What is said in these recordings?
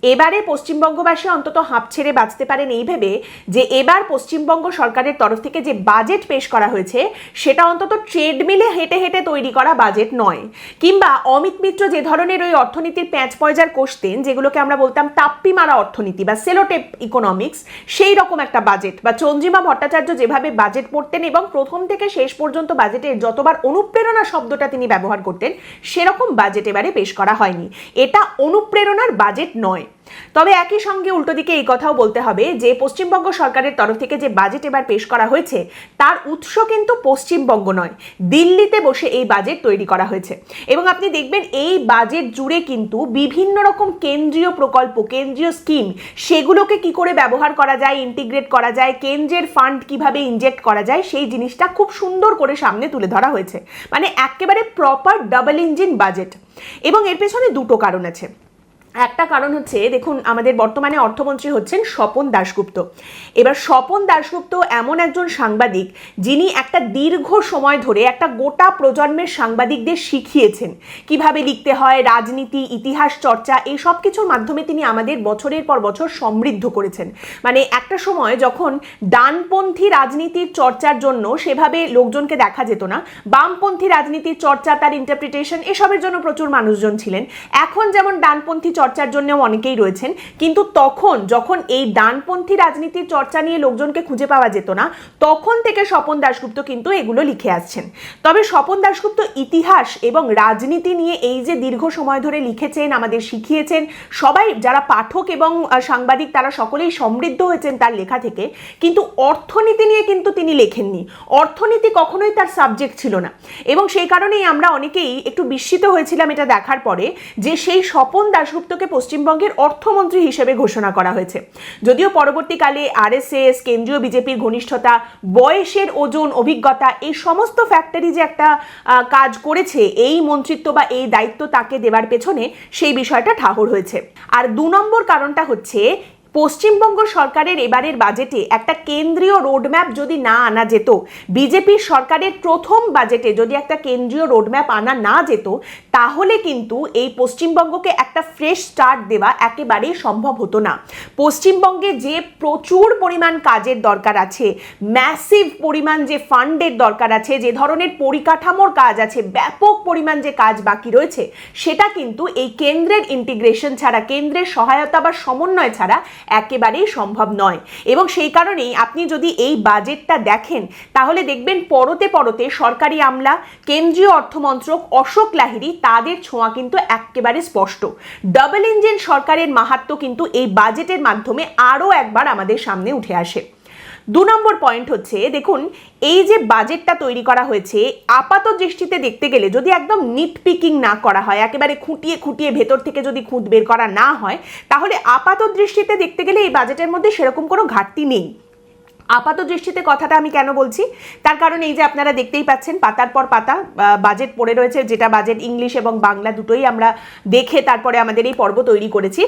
এবারে পশ্চিমবঙ্গবাসী অন্তত হাঁপ ছেড়ে বাঁচতে পারেন এই ভেবে যে এবার পশ্চিমবঙ্গ সরকারের তরফ থেকে যে বাজেট পেশ করা হয়েছে সেটা অন্তত ট্রেডমিলে হেঁটে হেঁটে তৈরি করা বাজেট নয়, কিংবা অমিত মিত্র যে ধরনের ওই অর্থনীতির প্যাঁচ পয়জার কষতেন, যেগুলোকে আমরা বলতাম তাপ্পি মারা অর্থনীতি বা সেলোটেপ ইকোনমিক্স, সেই রকম একটা বাজেট, বা চন্দ্রিমা ভট্টাচার্য যেভাবে বাজেট পড়তেন এবং প্রথম থেকে শেষ পর্যন্ত বাজেটের যতবার অনুপ্রেরণা শব্দটা তিনি ব্যবহার করতেন, সেরকম বাজেট এবারে পেশ করা হয়নি। এটা অনুপ্রেরণার বাজেট নয়। তবে একই সঙ্গে উল্টো দিকে এই কথাও বলতে হবে যে পশ্চিমবঙ্গ সরকারের তরফ থেকে যে বাজেট এবার পেশ করা হয়েছে তার উৎস কিন্তু পশ্চিমবঙ্গ নয়, দিল্লিতে বসে এই বাজেট তৈরি করা হয়েছে। এবং আপনি দেখবেন এই বাজেট জুড়ে কিন্তু বিভিন্ন রকম কেন্দ্রীয় প্রকল্প, কেন্দ্রীয় স্কিম, সেগুলোকে কি করে ব্যবহার করা যায়, ইন্টিগ্রেট করা যায়, কেন্দ্রের ফান্ড কিভাবে ইনজেক্ট করা যায়, সেই জিনিসটা খুব সুন্দর করে সামনে তুলে ধরা হয়েছে। মানে একেবারে প্রপার ডাবল ইঞ্জিন বাজেট। এবং এর পেছনে দুটো কারণ আছে। একটা কারণ হচ্ছে, দেখুন, আমাদের বর্তমানে অর্থমন্ত্রী হচ্ছেন স্বপন দাশগুপ্ত। এবার স্বপন দাশগুপ্ত এমন একজন সাংবাদিক যিনি একটা দীর্ঘ সময় ধরে একটা গোটা প্রজন্মের সাংবাদিকদের শিখিয়েছেন কিভাবে লিখতে হয়, রাজনীতি, ইতিহাস চর্চা, এই সব কিছুর মাধ্যমে তিনি আমাদের বছরের পর বছর সমৃদ্ধ করেছেন। মানে একটা সময় যখন ডানপন্থী রাজনীতির চর্চার জন্য সেভাবে লোকজনকে দেখা যেত না, বামপন্থী রাজনীতির চর্চা, তার ইন্টারপ্রিটেশন, এসবের জন্য প্রচুর মানুষজন ছিলেন। এখন যেমন ডানপন্থী চর্চার জন্যও অনেকেই রয়েছেন, কিন্তু তখন যখন এই ডানপন্থী রাজনীতির চর্চা নিয়ে লোকজনকে খুঁজে পাওয়া যেত না, তখন থেকে স্বপন দাশগুপ্ত কিন্তু এগুলো লিখে আসছেন। তবে স্বপন দাশগুপ্ত ইতিহাস এবং রাজনীতি নিয়ে এই যে দীর্ঘ সময় ধরে লিখেছেন, আমাদের শিখিয়েছেন, সবাই যারা পাঠক এবং সাংবাদিক তারা সকলেই সমৃদ্ধ হয়েছেন তার লেখা থেকে। কিন্তু অর্থনীতি নিয়ে কিন্তু তিনি লেখেননি, অর্থনীতি কখনোই তার সাবজেক্ট ছিল না। এবং সেই কারণেই আমরা অনেকেই একটু বিস্মিত হয়েছিলাম এটা দেখার পরে যে সেই স্বপন দাশগুপ্তকে পশ্চিমবঙ্গের অর্থমন্ত্রী হিসেবে ঘোষণা করা হয়েছে। যদিও পরবর্তীকালে আরএসএস, কেন্দ্রীয় বিজেপির ঘনিষ্ঠতা, বয়সের ওজন, অভিজ্ঞতা, এই সমস্ত ফ্যাক্টরি যে একটা কাজ করেছে এই মন্ত্রিত্ব বা এই দায়িত্ব তাকে দেওয়ার পেছনে, সেই বিষয়টা ঠাহর হয়েছে। আর 2 নম্বর কারণটা হচ্ছে, পশ্চিমবঙ্গ সরকারের এবারের বাজেটে একটা কেন্দ্রীয় রোডম্যাপ যদি না আনা যেত, বিজেপির সরকারের প্রথম বাজেটে যদি একটা কেন্দ্রীয় রোডম্যাপ আনা না যেত, তাহলে কিন্তু এই পশ্চিমবঙ্গকে একটা ফ্রেশ স্টার্ট দেওয়া একেবারেই সম্ভব হতো না। পশ্চিমবঙ্গে যে প্রচুর পরিমাণ কাজের দরকার আছে, ম্যাসিভ পরিমাণ যে ফান্ডের দরকার আছে, যে ধরনের পরিকাঠামোর কাজ আছে, ব্যাপক পরিমাণ যে কাজ বাকি রয়েছে, সেটা কিন্তু এই কেন্দ্রের ইন্টিগ্রেশন ছাড়া, কেন্দ্রের সহায়তা বা সমন্বয় ছাড়া একেবারেই সম্ভব নয়। এবং সেই কারণেই আপনি যদি এই বাজেটটা দেখেন, তাহলে দেখবেন পরতে পরতে সরকারি আমলা, কেন্দ্রীয় অর্থমন্ত্রক অশোক লাহিড়ী, তাদের ছোঁয়া কিন্তু একেবারে স্পষ্ট। ডাবল ইঞ্জিন সরকারের মাহাত্ম্য কিন্তু এই বাজেটের মাধ্যমে আরও একবার আমাদের সামনে উঠে আসে। 2 নম্বর পয়েন্ট হচ্ছে, দেখুন, এই যে বাজেটটা তৈরি করা হয়েছে, আপাত দৃষ্টিতে দেখতে গেলে যদি একদম নিট পিকিং না করা হয়, একেবারে খুঁটিয়ে খুঁটিয়ে ভেতর থেকে যদি খুঁত বের করা না হয়, তাহলে আপাত দৃষ্টিতে দেখতে গেলে এই বাজেটের মধ্যে সেরকম কোনো ঘাটতি নেই। আপাত দৃষ্টিতে কথাটা আমি কেন বলছি, তার কারণ এই যে আপনারা দেখতেই পাচ্ছেন পাতার পর পাতা বাজেট পড়ে রয়েছে, যেটা বাজেট ইংলিশ এবং বাংলা দুটোই আমরা দেখে তারপরে আমাদের এই পর্ব তৈরি করেছি।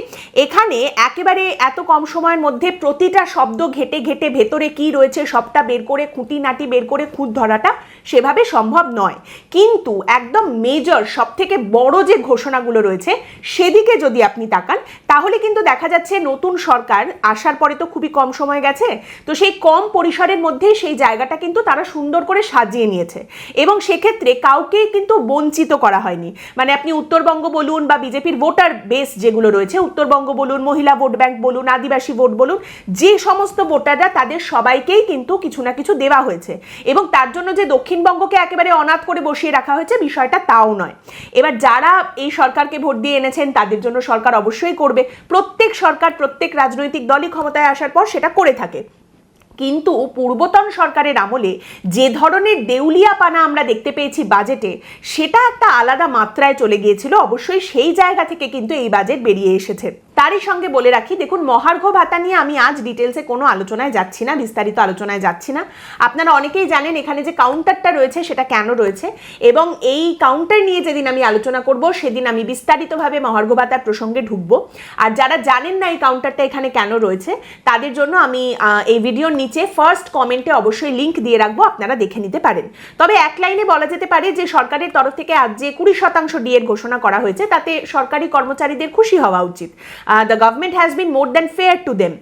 এখানে একেবারে এত কম সময়ের মধ্যে প্রতিটা শব্দ ঘেটে ঘেটে ভেতরে কি রয়েছে সবটা বের করে, খুঁটিনাটি বের করে খুঁত ধরাটা সেভাবে সম্ভব নয়। কিন্তু একদম মেজর, সব থেকে বড় যে ঘোষণাগুলো রয়েছে সেদিকে যদি আপনি তাকান, তাহলে কিন্তু দেখা যাচ্ছে নতুন সরকার আসার পরে তো খুবই কম সময় গেছে, তো সেই কম পরিসরের মধ্যেই সেই জায়গাটা কিন্তু তারা সুন্দর করে সাজিয়ে নিয়েছে। এবং সেক্ষেত্রে কাউকেই কিন্তু বঞ্চিত করা হয়নি। মানে আপনি উত্তরবঙ্গ বলুন বা বিজেপির ভোটার বেস যেগুলো রয়েছে, উত্তরবঙ্গ বলুন, মহিলা ভোট ব্যাংক বলুন, আদিবাসী ভোট বলুন, যে সমস্ত ভোটাররা, তাদের সবাইকেই কিন্তু কিছু না কিছু দেওয়া হয়েছে। এবং তার জন্য যে দক্ষিণবঙ্গকে একেবারে অনাথ করে বসিয়ে রাখা হয়েছে, বিষয়টা তাও নয়। এবার যারা এই সরকারকে ভোট দিয়ে এনেছেন তাদের জন্য সরকার অবশ্যই করবে, প্রত্যেক সরকার, প্রত্যেক রাজনৈতিক দলই ক্ষমতায় আসার পর সেটা করে থাকে। কিন্তু পূর্বতন সরকারের আমলে যে ধরনের দেউলিয়াপানা আমরা দেখতে পেয়েছি বাজেটে, সেটা একটা আলাদা মাত্রায় চলে গিয়েছিল। অবশ্যই সেই জায়গা থেকে কিন্তু এই বাজেট বেরিয়ে এসেছে। তারই সঙ্গে বলে রাখি, দেখুন, মহার্ঘ ভাতা নিয়ে আমি আজ ডিটেলসে কোনো আলোচনায় যাচ্ছি না, বিস্তারিত আলোচনায় যাচ্ছি না। আপনারা অনেকেই জানেন এখানে যে কাউন্টারটা রয়েছে সেটা কেন রয়েছে, এবং এই কাউন্টার নিয়ে যেদিন আমি আলোচনা করব সেদিন আমি বিস্তারিতভাবে মহার্ঘ ভাতার প্রসঙ্গে ঢুকবো। আর যারা জানেন না এই কাউন্টারটা এখানে কেন রয়েছে, তাদের জন্য আমি এই ভিডিওর নিচে ফার্স্ট কমেন্টে অবশ্যই লিঙ্ক দিয়ে রাখবো, আপনারা দেখে নিতে পারেন। তবে এক লাইনে বলা যেতে পারে যে সরকারের তরফ থেকে আজ যে 20% ডিএর ঘোষণা করা হয়েছে, তাতে সরকারি কর্মচারীদের খুশি হওয়া উচিত। The government has been more than fair to them.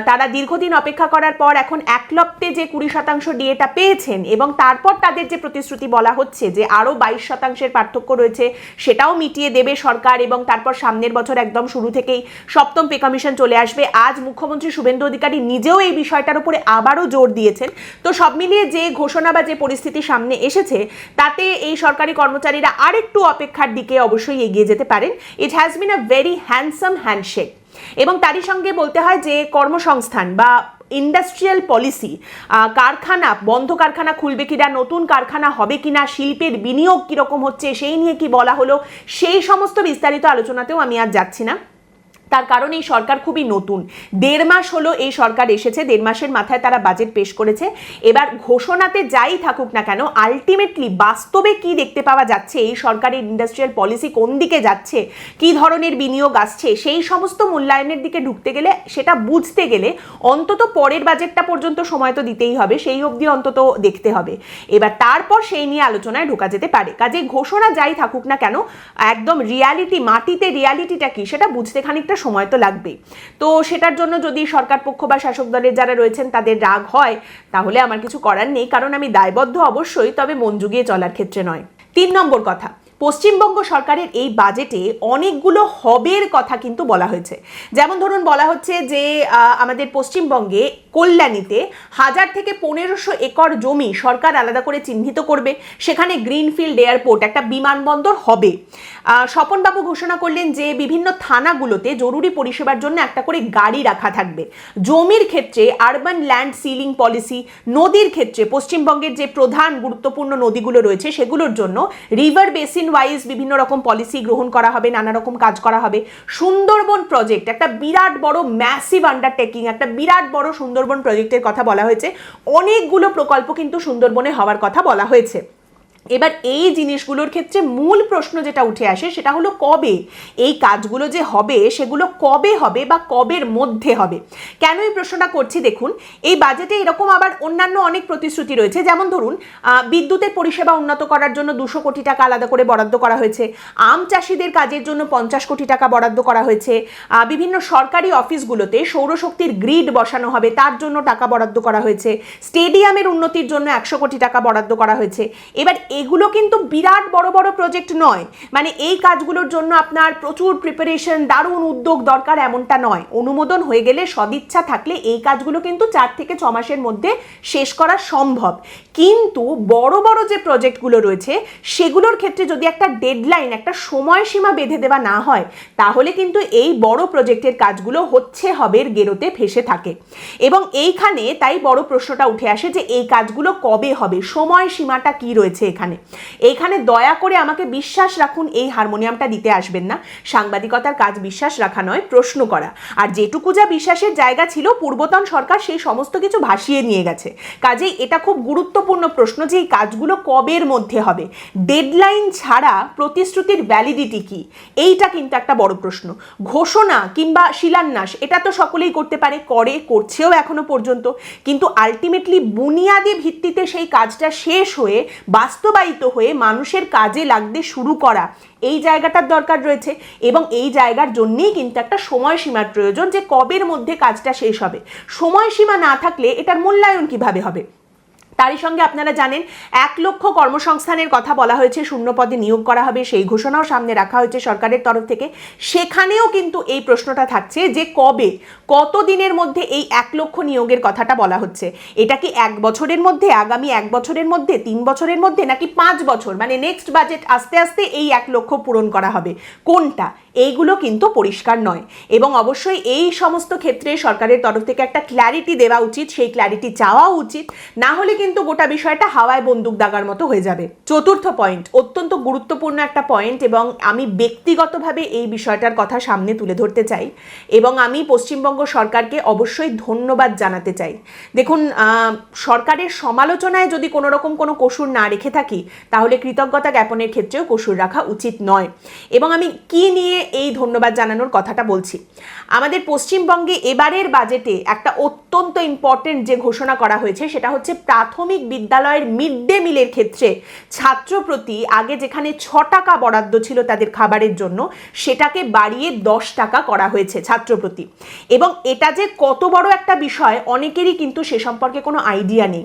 তারা দীর্ঘদিন অপেক্ষা করার পর এখন একলপ্তে যে 20% ডিএটা পেয়েছেন এবং তারপর তাদের যে প্রতিশ্রুতি বলা হচ্ছে যে আরও 22% পার্থক্য রয়েছে সেটাও মিটিয়ে দেবে সরকার, এবং তারপর সামনের বছর একদম শুরু থেকেই সপ্তম পে কমিশন চলে আসবে। আজ মুখ্যমন্ত্রী শুভেন্দু অধিকারী নিজেও এই বিষয়টার উপরে আবারও জোর দিয়েছেন। তো সব মিলিয়ে যে ঘোষণা বা যে পরিস্থিতি সামনে এসেছে তাতে এই সরকারি কর্মচারীরা আরেকটু অপেক্ষার দিকে অবশ্যই এগিয়ে যেতে পারেন। It has been a very handsome handshake. এবং তারই সঙ্গে বলতে হয় যে কর্মসংস্থান বা ইন্ডাস্ট্রিয়াল পলিসি, কারখানা বন্ধ কারখানা খুলবে কিনা, নতুন কারখানা হবে কিনা, শিল্পের বিনিয়োগ কীরকম হচ্ছে সেই নিয়ে কি বলা হলো, সেই সমস্ত বিস্তারিত আলোচনাতেও আমি আর যাচ্ছি না। তার কারণ এই সরকার খুবই নতুন, 1.5 মাস হলো এই সরকার এসেছে, 1.5 মাসের মাথায় তারা বাজেট পেশ করেছে। এবার ঘোষণাতে যাই থাকুক না কেন, আলটিমেটলি বাস্তবে কি দেখতে পাওয়া যাচ্ছে, এই সরকারের ইন্ডাস্ট্রিয়াল পলিসি কোন দিকে যাচ্ছে, কি ধরনের বিনিয়োগ আসছে, সেই সমস্ত মূল্যায়নের দিকে ঢুকতে গেলে, সেটা বুঝতে গেলে অন্তত পরের বাজেটটা পর্যন্ত সময় তো দিতেই হবে, সেই অবধি অন্তত দেখতে হবে। এবার তারপর সেই নিয়ে আলোচনায় ঢোকা যেতে পারে। কাজে ঘোষণা যাই থাকুক না কেন, একদম রিয়ালিটি, মাটিতে রিয়ালিটিটা কি সেটা বুঝতে খানিকটা সময় তো লাগবেই। তো সেটার জন্য যদি সরকার পক্ষ বা শাসক দলের যারা রয়েছেন তাদের রাগ হয়, তাহলে আমার কিছু করার নেই, কারণ আমি দায়বদ্ধ অবশ্যই, তবে মন জুগিয়ে চলার ক্ষেত্রে নয়। 3 নম্বর কথা, পশ্চিমবঙ্গ সরকারের এই বাজেটে অনেকগুলো হবের কথা কিন্তু বলা হয়েছে। যেমন ধরুন বলা হচ্ছে যে আমাদের পশ্চিমবঙ্গে কল্যাণীতে 1000 থেকে 1500 একর জমি সরকার আলাদা করে চিহ্নিত করবে, সেখানে গ্রিনফিল্ড এয়ারপোর্ট, একটা বিমানবন্দর হবে। স্বপনবাবু ঘোষণা করলেন যে বিভিন্ন থানাগুলোতে জরুরি পরিষেবার জন্য একটা করে গাড়ি রাখা থাকবে। জমির ক্ষেত্রে আরবান ল্যান্ড সিলিং পলিসি, নদীর ক্ষেত্রে পশ্চিমবঙ্গের যে প্রধান গুরুত্বপূর্ণ নদীগুলো রয়েছে সেগুলোর জন্য রিভার বেসিন ওয়াইজ বিভিন্ন রকম পলিসি গ্রহণ করা হবে, নানা রকম কাজ করা হবে। সুন্দরবন প্রজেক্ট, একটা বিরাট বড় ম্যাসিভ আন্ডারটেকিং, একটা বিরাট বড় সুন্দরবন প্রজেক্টের কথা বলা হয়েছে। অনেকগুলো প্রকল্প কিন্তু সুন্দরবনে হওয়ার কথা বলা হয়েছে। এবার এই জিনিসগুলোর ক্ষেত্রে মূল প্রশ্ন যেটা উঠে আসে সেটা হলো কবে এই কাজগুলো যে হবে সেগুলো কবে হবে বা কবের মধ্যে হবে। কেন এই প্রশ্নটা করছি, দেখুন এই বাজেটে এরকম আবার অন্যান্য অনেক প্রতিশ্রুতি রয়েছে। যেমন ধরুন বিদ্যুতের পরিষেবা উন্নত করার জন্য 200 কোটি টাকা আলাদা করে বরাদ্দ করা হয়েছে, আম চাষিদের কাজের জন্য 50 কোটি টাকা বরাদ্দ করা হয়েছে, বিভিন্ন সরকারি অফিসগুলোতে সৌরশক্তির গ্রিড বসানো হবে তার জন্য টাকা বরাদ্দ করা হয়েছে, স্টেডিয়ামের উন্নতির জন্য 100 কোটি টাকা বরাদ্দ করা হয়েছে। এবার এগুলো কিন্তু বিরাট বড় বড় প্রজেক্ট নয়, মানে এই কাজগুলোর জন্য আপনার প্রচুর প্রিপারেশন, দারুণ উদ্যোগ দরকার এমনটা নয়। অনুমোদন হয়ে গেলে, সদিচ্ছা থাকলে এই কাজগুলো কিন্তু 4 থেকে 6 মাসের মধ্যে শেষ করা সম্ভব। কিন্তু বড় বড় যে প্রজেক্টগুলো রয়েছে সেগুলোর ক্ষেত্রে যদি একটা ডেডলাইন, একটা সময়সীমা বেঁধে দেওয়া না হয়, তাহলে কিন্তু এই বড় প্রজেক্টের কাজগুলো হচ্ছে হবের গেরোতে ফেসে থাকে। এবং এইখানে তাই বড় প্রশ্নটা উঠে আসে যে এই কাজগুলো কবে হবে, সময়সীমাটা কি রয়েছে এইখানে দয়া করে আমাকে বিশ্বাস রাখুন, এই হারমোনিয়ামটা দিতে আসবেন না। সাংবাদিকতার কাজ বিশ্বাস রাখা নয়, প্রশ্ন করা। আর যেটুকু যা বিশ্বাসের জায়গা ছিল পূর্বতন সরকার সেই সমস্ত কিছু ভাসিয়ে নিয়ে গেছে। কাজেই এটা খুব গুরুত্বপূর্ণ প্রশ্ন যে এই কাজগুলো কবের মধ্যে হবে, ডেডলাইন ছাড়া প্রতিশ্রুতির ভ্যালিডিটি কি, এইটা কিন্তু একটা বড় প্রশ্ন। ঘোষণা কিংবা শিলান্যাস এটা তো সকলেই করতে পারে, করছেও এখনো পর্যন্ত, কিন্তু আলটিমেটলি বুনিয়াদি ভিত্তিতে সেই কাজটা শেষ হয়ে বাস্তবায়িত হয়ে মানুষের কাজে লাগতে শুরু করা, এই জায়গাটার দরকার রয়েছে। এবং এই জায়গার জন্যেই কিন্তু একটা সময়সীমার প্রয়োজন, যে কবের মধ্যে কাজটা শেষ হবে। সময়সীমা না থাকলে এটার মূল্যায়ন কিভাবে হবে? তারই সঙ্গে আপনারা জানেন 1 লক্ষ কর্মসংস্থানের কথা বলা হয়েছে, শূন্য পদে নিয়োগ করা হবে, সেই ঘোষণাও সামনে রাখা হয়েছে সরকারের তরফ থেকে। সেখানেও কিন্তু এই প্রশ্নটা থাকছে যে কবে, কত দিনের মধ্যে এই 1 লক্ষ নিয়োগের কথাটা বলা হচ্ছে। এটা কি 1 বছরের মধ্যে, আগামী 1 বছরের মধ্যে, 3 বছরের মধ্যে, নাকি 5 বছর, মানে নেক্সট বাজেট আস্তে আস্তে এই 1 লক্ষ পূরণ করা হবে, কোনটা? এইগুলো কিন্তু পরিষ্কার নয়। এবং অবশ্যই এই সমস্ত ক্ষেত্রে সরকারের তরফ থেকে একটা ক্ল্যারিটি দেওয়া উচিত, সেই ক্ল্যারিটি চাওয়া উচিত, না হলে কিন্তু গোটা বিষয়টা হাওয়ায় বন্দুক দাগার মতো হয়ে যাবে। 4র্থ পয়েন্ট, অত্যন্ত গুরুত্বপূর্ণ একটা পয়েন্ট, এবং আমি ব্যক্তিগতভাবে এই বিষয়টার কথা সামনে তুলে ধরতে চাই, এবং আমি পশ্চিমবঙ্গ সরকারকে অবশ্যই ধন্যবাদ জানাতে চাই। দেখুন, সরকারের সমালোচনায় যদি কোনো রকম কোনো কসুর না রেখে থাকি, তাহলে কৃতজ্ঞতা জ্ঞাপনের ক্ষেত্রেও কসুর রাখা উচিত নয়। এবং আমি কি নিয়ে এই ধন্যবাদ জানানোর কথাটা বলছি, আমাদের পশ্চিমবঙ্গে এবারের বাজেটে একটা অত্যন্ত ইম্পর্টেন্ট যে ঘোষণা করা হয়েছে সেটা হচ্ছে প্রাথমিক প্রাথমিক বিদ্যালয়ের মিড ডে মিলের ক্ষেত্রে ছাত্রপ্রতি আগে যেখানে 6 টাকা বরাদ্দ ছিল তাদের খাবারের জন্য, সেটাকে বাড়িয়ে 10 টাকা করা হয়েছে ছাত্রপ্রতি। এবং এটা যে কত বড় একটা বিষয় অনেকেরই কিন্তু সে সম্পর্কে কোনো আইডিয়া নেই।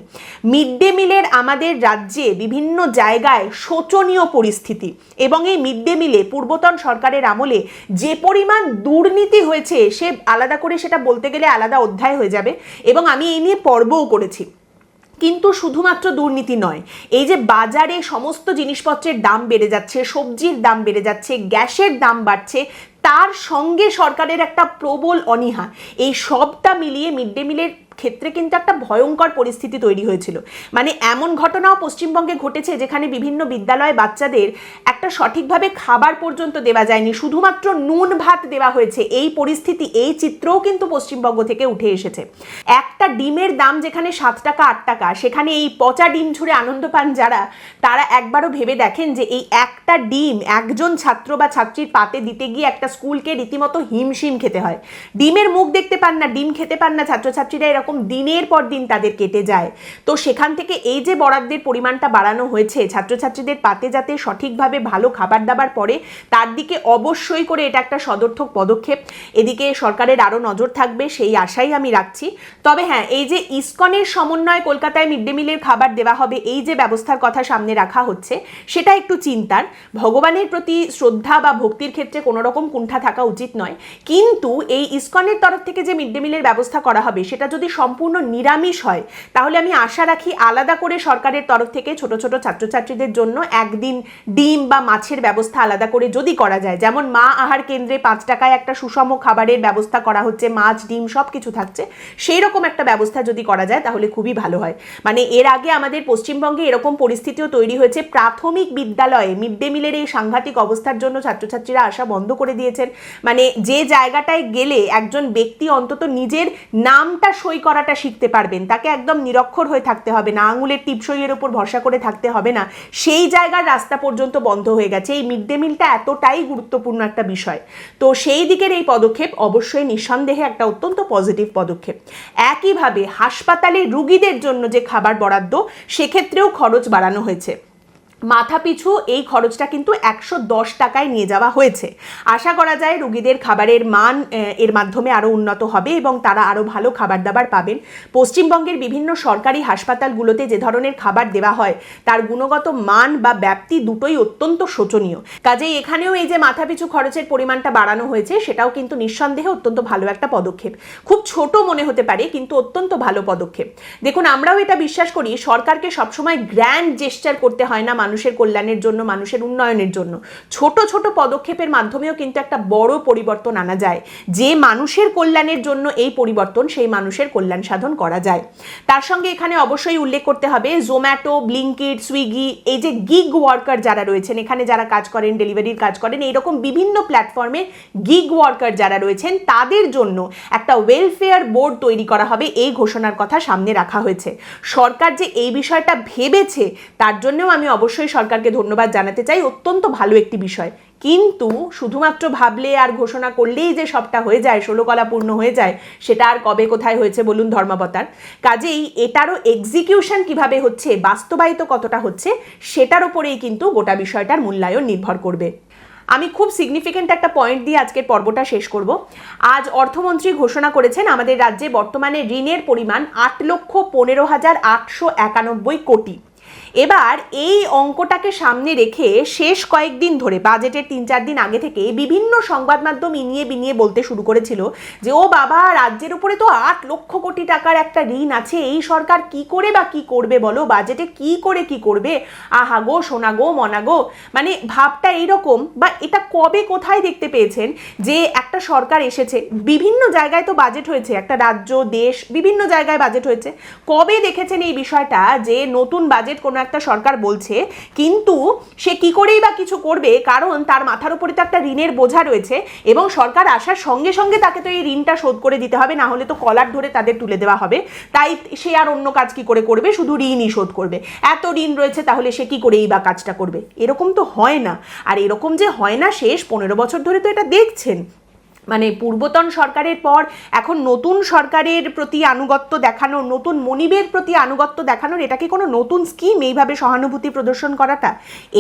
মিড ডে মিলের আমাদের রাজ্যে বিভিন্ন জায়গায় শোচনীয় পরিস্থিতি, এবং এই মিড ডে মিলে পূর্বতন সরকারের আমলে যে পরিমাণ দুর্নীতি হয়েছে সে আলাদা করে সেটা বলতে গেলে আলাদা অধ্যায় হয়ে যাবে, এবং আমি এই নিয়ে পর্বও করেছি। কিন্তু শুধুমাত্র দুর্নীতি নয়, এই যে বাজারে সমস্ত জিনিসপত্রের দাম বেড়ে যাচ্ছে, সবজির দাম বেড়ে যাচ্ছে, গ্যাসের দাম বাড়ছে, তার সঙ্গে সরকারের একটা প্রবল অনীহা, এই সবটা মিলিয়ে মিড ডে মিলের ক্ষেত্রে কিন্তু একটা ভয়ঙ্কর পরিস্থিতি তৈরি হয়েছিল। মানে এমন ঘটনাও পশ্চিমবঙ্গে ঘটেছে যেখানে বিভিন্ন বিদ্যালয় বাচ্চাদের একটা সঠিকভাবে খাবার পর্যন্ত দেওয়া যায়নি, শুধুমাত্র নুন ভাত দেওয়া হয়েছে। এই পরিস্থিতি, এই চিত্রও কিন্তু পশ্চিমবঙ্গ থেকে উঠে এসেছে। একটা ডিমের দাম যেখানে 7 টাকা 8 টাকা, সেখানে এই পচা ডিম ছুঁড়ে আনন্দ পান যারা, তারা একবারও ভেবে দেখেন যে এই একটা ডিম একজন ছাত্র বা ছাত্রীর পাতে দিতে গিয়ে একটা স্কুলকে রীতিমতো হিমশিম খেতে হয়। ডিমের মুখ দেখতে পান না, ডিম খেতে পান না ছাত্রছাত্রীরা, এরকম দিনের পর দিন তাদের কেটে যায়। তো সেখান থেকে এই যে বরাদ্দের পরিমাণটা বাড়ানো হয়েছে ছাত্রছাত্রীদের পাতে যাতে সঠিকভাবে ভালো খাবার দাবার পড়ে, তার দিকে অবশ্যই করে এটা একটা সদর্থক পদক্ষেপ। এদিকে সরকারের আরও নজর থাকবে সেই আশাই আমি রাখছি। তবে হ্যাঁ, এই যে ইসকনের সমন্বয়ে কলকাতায় মিড ডে মিলের খাবার দেওয়া হবে, এই যে ব্যবস্থার কথা সামনে রাখা হচ্ছে, সেটা একটু চিন্তার। ভগবানের প্রতি শ্রদ্ধা বা ভক্তির ক্ষেত্রে কোনো রকম কুণ্ঠা থাকা উচিত নয়, কিন্তু এই ইসকনের তরফ থেকে যে মিড ডে মিলের ব্যবস্থা করা হবে সেটা যদি সম্পূর্ণ নিরামিষ হয়, তাহলে আমি আশা রাখি আলাদা করে সরকারের তরফ থেকে ছোট ছোট ছাত্রছাত্রীদের জন্য একদিন ডিম বা মাছের ব্যবস্থা আলাদা করে যদি করা যায়, যেমন মা আহার কেন্দ্রে 5 টাকায় একটা সুষম খাবারের ব্যবস্থা করা হচ্ছে, মাছ ডিম সব কিছু থাকছে, সেই রকম একটা ব্যবস্থা যদি করা যায় তাহলে খুবই ভালো হয়। মানে এর আগে আমাদের পশ্চিমবঙ্গে এরকম পরিস্থিতিও তৈরি হয়েছে, প্রাথমিক বিদ্যালয়ে মিড ডে মিলের এই সাংঘাতিক অবস্থার জন্য ছাত্রছাত্রীরা আসা বন্ধ করে দিয়েছেন। মানে যে জায়গাটায় গেলে একজন ব্যক্তি অন্তত নিজের নামটা সই করাটা শিখতে পারবেন, তাকে একদম নিরক্ষর হয়ে থাকতে হবে না, আঙুলের টিপসইয়ের উপর ভরসা করে থাকতে হবে না, সেই জায়গার রাস্তা পর্যন্ত বন্ধ হয়ে গেছে। এই মিড ডে মিলটা এতটাই গুরুত্বপূর্ণ একটা বিষয়, তো সেই দিকের এই পদক্ষেপ অবশ্যই নিঃসন্দেহে একটা অত্যন্ত পজিটিভ পদক্ষেপ। একইভাবে হাসপাতালে রুগীদের জন্য যে খাবার বরাদ্দ, সেক্ষেত্রেও খরচ বাড়ানো হয়েছে। মাথাপিছু এই খরচটা কিন্তু 110 টাকায় নিয়ে যাওয়া হয়েছে। আশা করা যায় রুগীদের খাবারের মান এর মাধ্যমে আরও উন্নত হবে এবং তারা আরও ভালো খাবার দাবার পাবেন। পশ্চিমবঙ্গের বিভিন্ন সরকারি হাসপাতালগুলোতে যে ধরনের খাবার দেওয়া হয় তার গুণগত মান বা ব্যাপ্তি দুটোই অত্যন্ত শোচনীয়। কাজেই এখানেও এই যে মাথাপিছু খরচের পরিমাণটা বাড়ানো হয়েছে, সেটাও কিন্তু নিঃসন্দেহে অত্যন্ত ভালো একটা পদক্ষেপ। খুব ছোট মনে হতে পারে, কিন্তু অত্যন্ত ভালো পদক্ষেপ। দেখুন, আমরাও এটা বিশ্বাস করি সরকারকে সবসময় গ্র্যান্ড জেস্চার করতে হয় না মানুষের কল্যাণের জন্য, মানুষের উন্নয়নের জন্য। ছোট ছোট পদক্ষেপের মাধ্যমেও কিন্তু একটা বড় পরিবর্তন আনা যায়। যে মানুষের কল্যাণের জন্য এই পরিবর্তন, সেই মানুষের কল্যাণ সাধন করা যায়। তার সঙ্গে এখানে অবশ্যই উল্লেখ করতে হবে জোম্যাটো, ব্লিঙ্কিট, সুইগি, এই যে গিগ ওয়ার্কার যারা রয়েছেন, এখানে যারা কাজ করেন, ডেলিভারির কাজ করেন, এইরকম বিভিন্ন প্ল্যাটফর্মে গিগ ওয়ার্কার যারা রয়েছেন তাদের জন্য একটা ওয়েলফেয়ার বোর্ড তৈরি করা হবে, এই ঘোষণার কথা সামনে রাখা হয়েছে। সরকার যে এই বিষয়টা ভেবেছে তার জন্যও আমি অবশ্যই সরকারকে ধন্যবাদ জানাতে চাই, অত্যন্ত ভালো একটি বিষয়। কিন্তু শুধুমাত্র ভাবলে আর ঘোষণা করলেই যে সবটা হয়ে যায়, 16 কলা পূর্ণ হয়ে যায়, সেটা আর কবে কোথায় হয়েছে বলুন ধর্মাবতার। কাজেই এটারও এক্সিকিউশন কিভাবে হচ্ছে, বাস্তবায়িত কতটা হচ্ছে, সেটার উপরেই কিন্তু গোটা বিষয়টার মূল্যায়ন নির্ভর করবে। আমি খুব সিগনিফিক্যান্ট একটা পয়েন্ট দিয়ে আজকের পর্বটা শেষ করব। আজ অর্থমন্ত্রী ঘোষণা করেছেন আমাদের রাজ্যে বর্তমানে ঋণের পরিমাণ 8,15,891 কোটি। এবার এই অঙ্কটাকে সামনে রেখে শেষ কয়েকদিন ধরে, বাজেটের 3-4 দিন আগে থেকে বিভিন্ন সংবাদ মাধ্যম ইনিয়ে বিনিয়ে বলতে শুরু করেছিল যে ও বাবা, রাজ্যের উপরে তো 8 লক্ষ কোটি টাকার একটা ঋণ আছে, এই সরকার কি করে বা কি করবে বলো, বাজেটে কি করে কি করবে, আহা গো সোনা গো মনা গো। মানে ভাবটা এইরকম, বা এটা কবে কোথায় দেখতে পেয়েছেন যে একটা সরকার এসেছে, বিভিন্ন জায়গায় তো বাজেট হয়েছে, একটা রাজ্য দেশ বিভিন্ন জায়গায় বাজেট হয়েছে, কবে দেখেছেন এই বিষয়টা যে নতুন বাজেট কোনো একটা সরকার বলছে, কিন্তু সে কি করেই বা কিছু করবে, কারণ তার মাথার উপরে তো একটা ঋণের বোঝা রয়েছে এবং সরকার আসার সঙ্গে সঙ্গে তাকে তো এই ঋণটা শোধ করে দিতে হবে, না হলে তো কলার ধরে তাদের তুলে দেওয়া হবে। তাই সে আর অন্য কাজ কি করে করবে, শুধু ঋণই শোধ করবে। এত ঋণ রয়েছে তাহলে সে কি করেই বা কাজটা করবে? এরকম তো হয় না। আর এরকম যে হয় না, শেষ 15 বছর ধরে তো এটা দেখছেন। মানে পূর্বতন সরকারের পর এখন নতুন সরকারের প্রতি আনুগত্য দেখানোর, নতুন মনিবের প্রতি আনুগত্য দেখানোর, এটা কি কোনো নতুন স্কিম এইভাবে সহানুভূতি প্রদর্শন করাটা?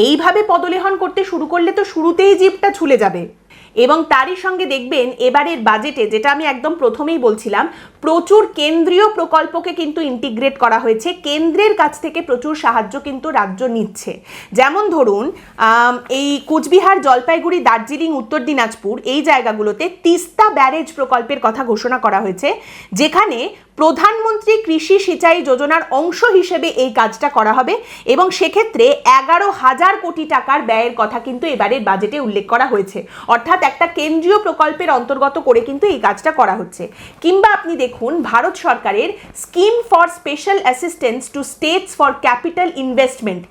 এইভাবে পদলেহন করতে শুরু করলে তো শুরুতেই জিভটা ছুলে যাবে। এবং তারই সঙ্গে দেখবেন এবারের বাজেটে, যেটা আমি একদম প্রথমেই বলছিলাম, প্রচুর কেন্দ্রীয় প্রকল্পকে কিন্তু ইন্টিগ্রেট করা হয়েছে। কেন্দ্রের কাছ থেকে প্রচুর সাহায্য কিন্তু রাজ্য নিচ্ছে। যেমন ধরুন এই কোচবিহার, জলপাইগুড়ি, দার্জিলিং, উত্তর দিনাজপুর এই জায়গাগুলোতে তিস্তা ব্যারেজ প্রকল্পের কথা ঘোষণা করা হয়েছে, যেখানে প্রধানমন্ত্রী কৃষি সিঁচাই যোজনার অংশ হিসেবে এই কাজটা করা হবে এবং সেক্ষেত্রে 11,000 কোটি টাকার ব্যয়ের কথা কিন্তু এবারের বাজেটে উল্লেখ করা হয়েছে। অর্থাৎ একটা কেন্দ্রীয় প্রকল্পের অন্তর্গত করে কিন্তু এই কাজটা করা হচ্ছে। কিংবা আপনি দেখুন ভারত সরকারের scheme for special assistance two states for capital investment,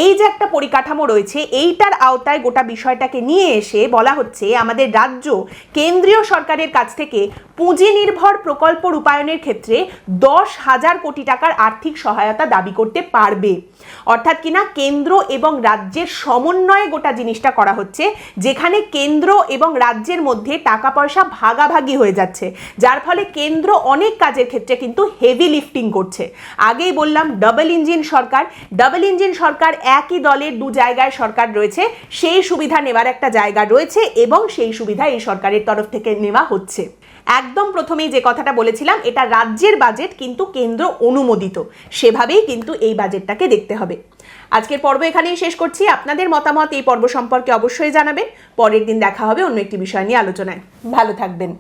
এই যে একটা পরিকাঠামো রয়েছে, এইটার আওতায় গোটা বিষয়টাকে নিয়ে এসে বলা হচ্ছে আমাদের রাজ্য কেন্দ্রীয় সরকারের কাছ থেকে পুঁজি নির্ভর প্রকল্প রূপায়ণের ক্ষেত্রে 10,000 কোটি টাকার আর্থিক সহায়তা দাবি করতে পারবে। অর্থাৎ কিনা কেন্দ্র এবং রাজ্যের সমন্বয়ে গোটা জিনিসটা করা হচ্ছে, যেখানে কেন্দ্র এবং রাজ্যের মধ্যে টাকা পয়সা ভাগাভাগি হয়ে যাচ্ছে, যার ফলে কেন্দ্র অনেক কাজের ক্ষেত্রে কিন্তু হেভি লিফটিং করছে। আগেই বললাম ডাবল ইঞ্জিন সরকার, একই দলের দু জায়গায় সরকার রয়েছে, সেই সুবিধা নেওয়ার একটা জায়গা রয়েছে এবং সেই সুবিধা এই সরকারের তরফ থেকে নেওয়া হচ্ছে। একদম প্রথমেই যে কথাটা বলেছিলাম, এটা রাজ্যের বাজেট কিন্তু কেন্দ্র অনুমোদিত, সেভাবেই কিন্তু এই বাজেটটাকে দেখতে হবে। আজকের পর্ব এখানেই শেষ করছি। আপনাদের মতামত এই পর্ব সম্পর্কে অবশ্যই জানাবেন। পরের দিন দেখা হবে অন্য একটি বিষয় নিয়ে আলোচনায়। ভালো থাকবেন।